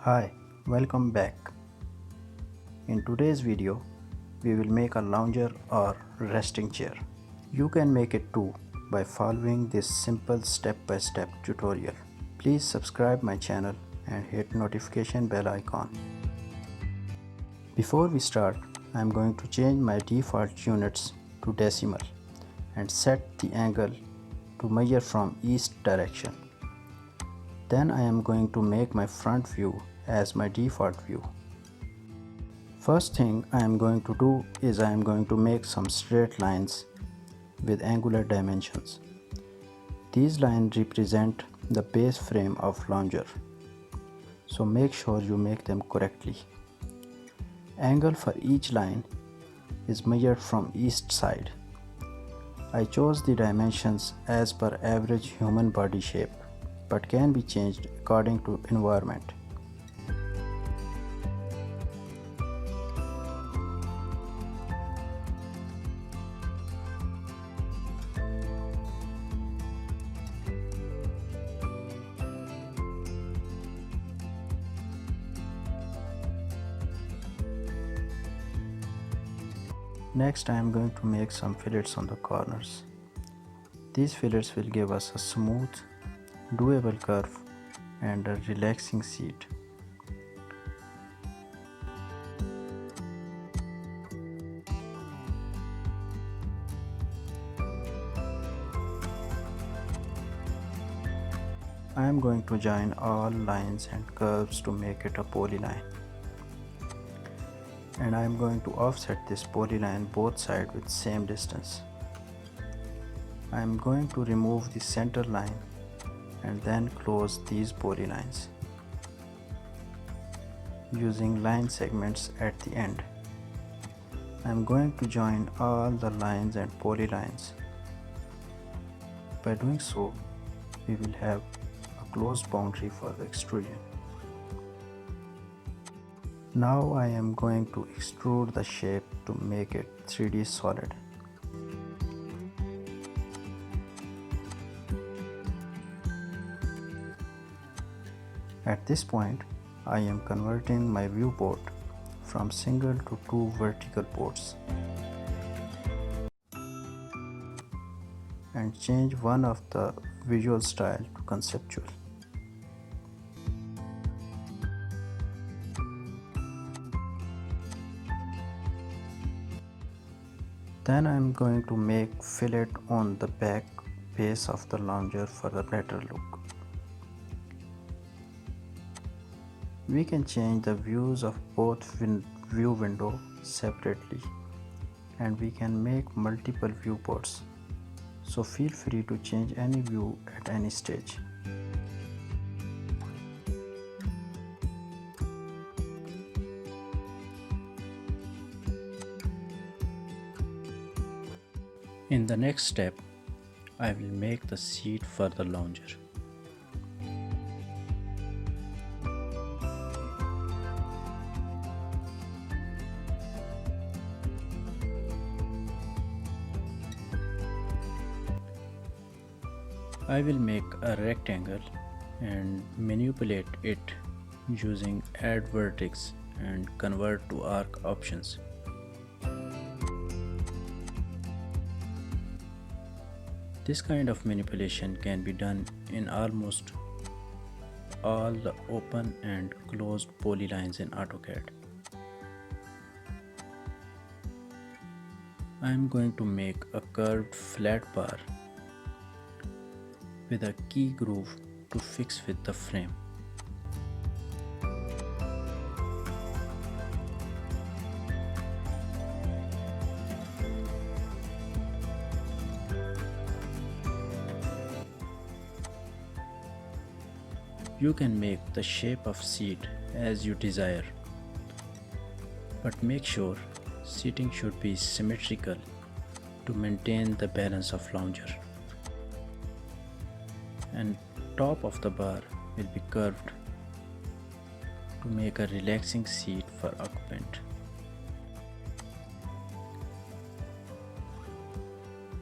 Hi, welcome back. In today's video, we will make a lounger or resting chair. You can make it too by following this simple step-by-step tutorial. Please subscribe my channel and hit notification bell icon. Before we start, I am going to change my default units to decimal and set the angle to measure from east direction. Then I am going to make my front view as my default view. First thing I am going to do is I am going to make some straight lines with angular dimensions. These lines represent the base frame of lounger, so make sure you make them correctly. Angle for each line is measured from east side. I chose the dimensions as per average human body shape, but can be changed according to environment. Next I am going to make some fillets on the corners. These fillets will give us a smooth, doable curve and a relaxing seat. I am going to join all lines and curves to make it a polyline. And I am going to offset this polyline both sides with same distance. I am going to remove the center line and then close these polylines using line segments at the end. I am going to join all the lines and polylines. By doing so, we will have a closed boundary for the extrusion. Now I am going to extrude the shape to make it 3D solid. At this point, I am converting my viewport from single to 2 vertical ports and change one of the visual style to conceptual. Then I am going to make fillet on the back base of the lounger for the better look. We can change the views of both view window separately, and we can make multiple viewports, so feel free to change any view at any stage. In the next step, I will make the seat for the lounger. I will make a rectangle and manipulate it using add vertex and convert to arc options. This kind of manipulation can be done in almost all the open and closed polylines in AutoCAD. I am going to make a curved flat bar with a key groove to fix with the frame. You can make the shape of seat as you desire, but make sure seating should be symmetrical to maintain the balance of lounger. And top of the bar will be curved to make a relaxing seat for occupant.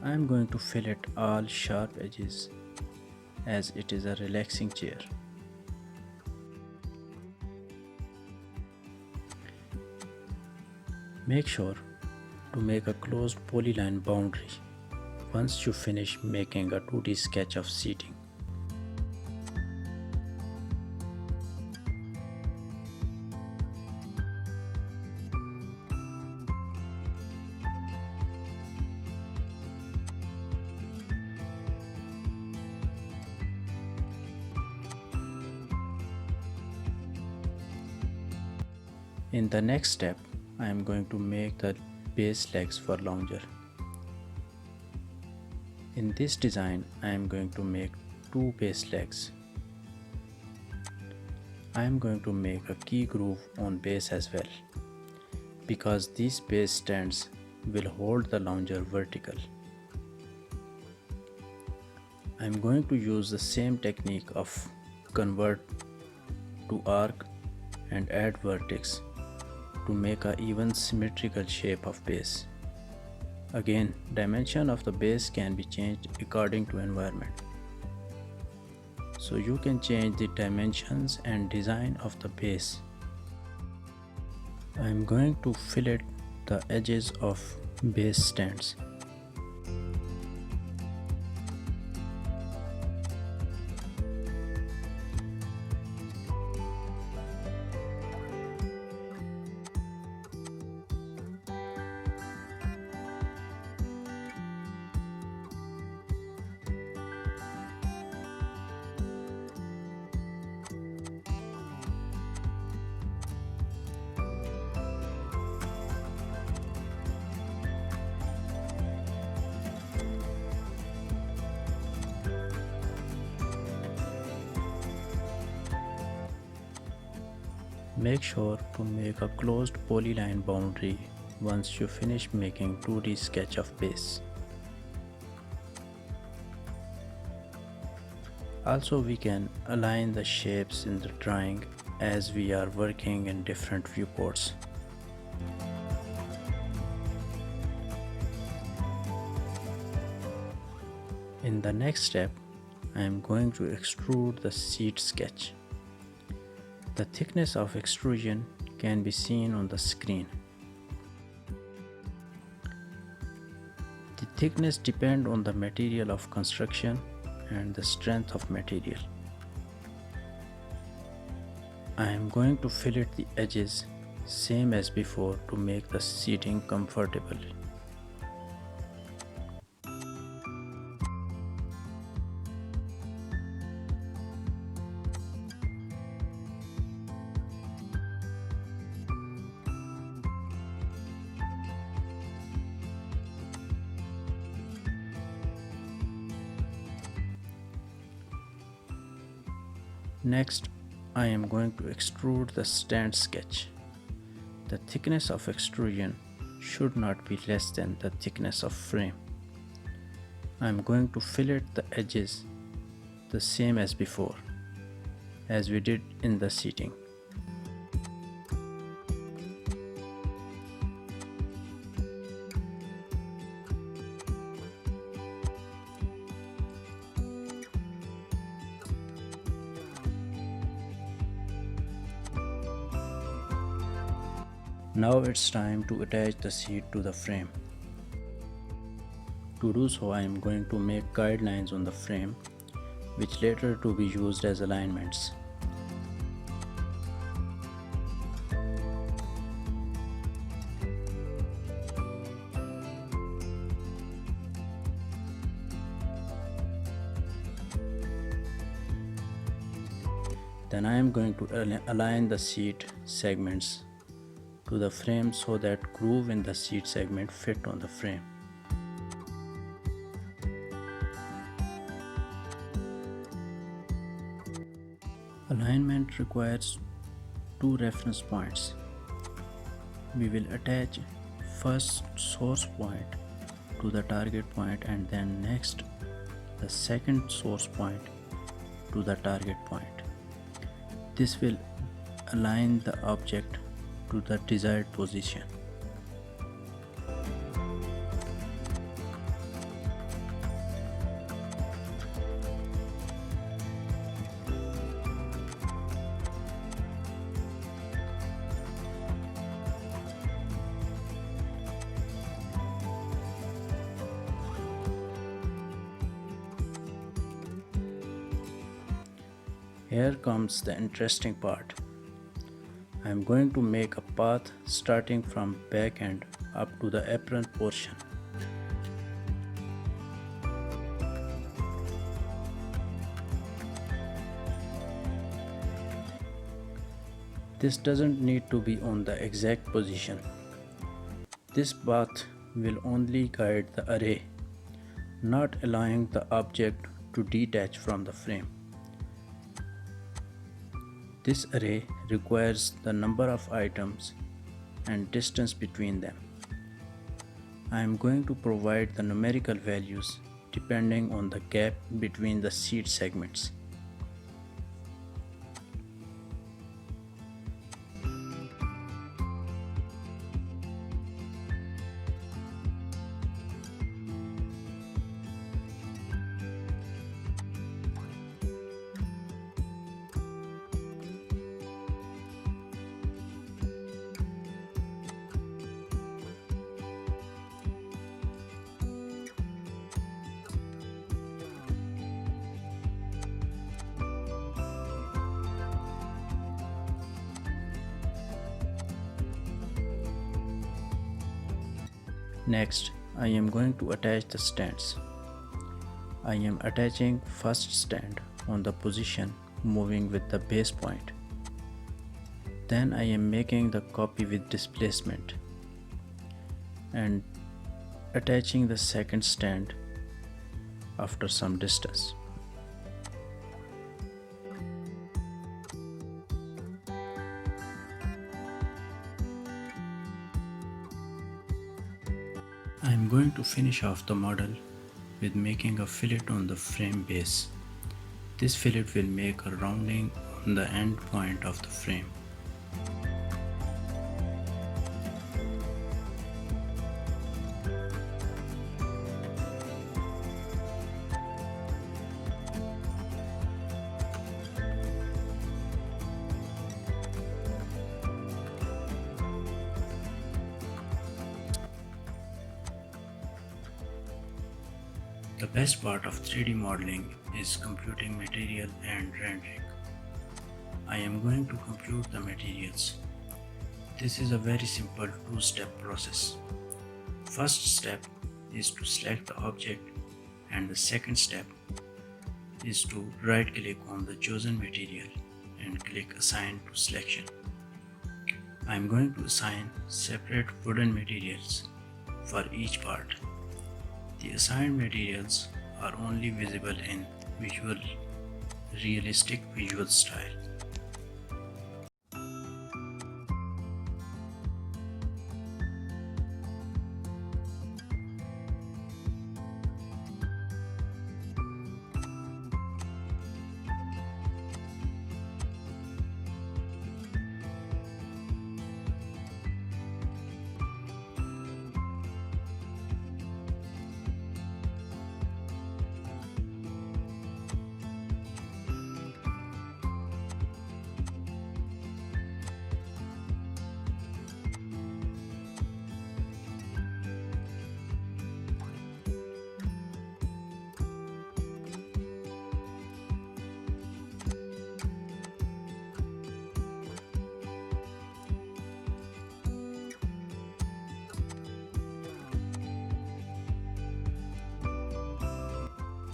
I am going to fillet all sharp edges as it is a relaxing chair. Make sure to make a closed polyline boundary once you finish making a 2D sketch of seating. In the next step, I am going to make the base legs for lounger. In this design, I am going to make 2 base legs. I am going to make a key groove on base as well, because these base stands will hold the lounger vertical. I am going to use the same technique of convert to arc and add vertex to make an even symmetrical shape of base. Again, dimension of the base can be changed according to environment. So you can change the dimensions and design of the base. I am going to fillet the edges of base stands. Make sure to make a closed polyline boundary once you finish making 2D sketch of base. Also, we can align the shapes in the drawing as we are working in different viewports. In the next step, I am going to extrude the seat sketch. The thickness of extrusion can be seen on the screen. The thickness depends on the material of construction and the strength of material. I am going to fillet the edges same as before to make the seating comfortable. Next, I am going to extrude the stand sketch. The thickness of extrusion should not be less than the thickness of frame. I am going to fillet the edges the same as before, as we did in the seating. Now it's time to attach the seat to the frame. To do so, I am going to make guidelines on the frame, which later to be used as alignments. Then I am going to align the seat segments to the frame so that groove in the seat segment fit on the frame. Alignment requires 2 reference points. We will attach first source point to the target point and then next the second source point to the target point. This will align the object to the desired position. here comes the interesting part. I am going to make a path starting from back end up to the apron portion. This doesn't need to be on the exact position. This path will only guide the array, not allowing the object to detach from the frame. This array requires the number of items and distance between them. I am going to provide the numerical values depending on the gap between the seat segments. Next, I am going to attach the stands. I am attaching first stand on the position moving with the base point. Then I am making the copy with displacement and attaching the second stand after some distance. I am going to finish off the model with making a fillet on the frame base. This fillet will make a rounding on the end point of the frame. The best part of 3D modeling is computing material and rendering. I am going to compute the materials. This is a very simple two-step process. First step is to select the object, and the second step is to right-click on the chosen material and click Assign to Selection. I am going to assign separate wooden materials for each part. The assigned materials are only visible in realistic visual style.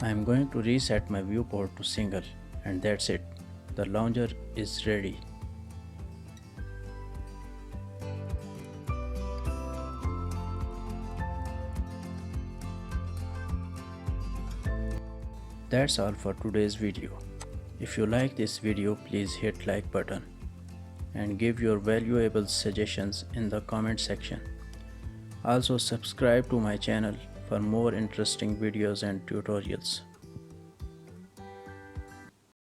I am going to reset my viewport to single, and that's it. The lounger is ready. That's all for today's video. If you like this video, please hit like button and give your valuable suggestions in the comment section. Also subscribe to my channel for more interesting videos and tutorials.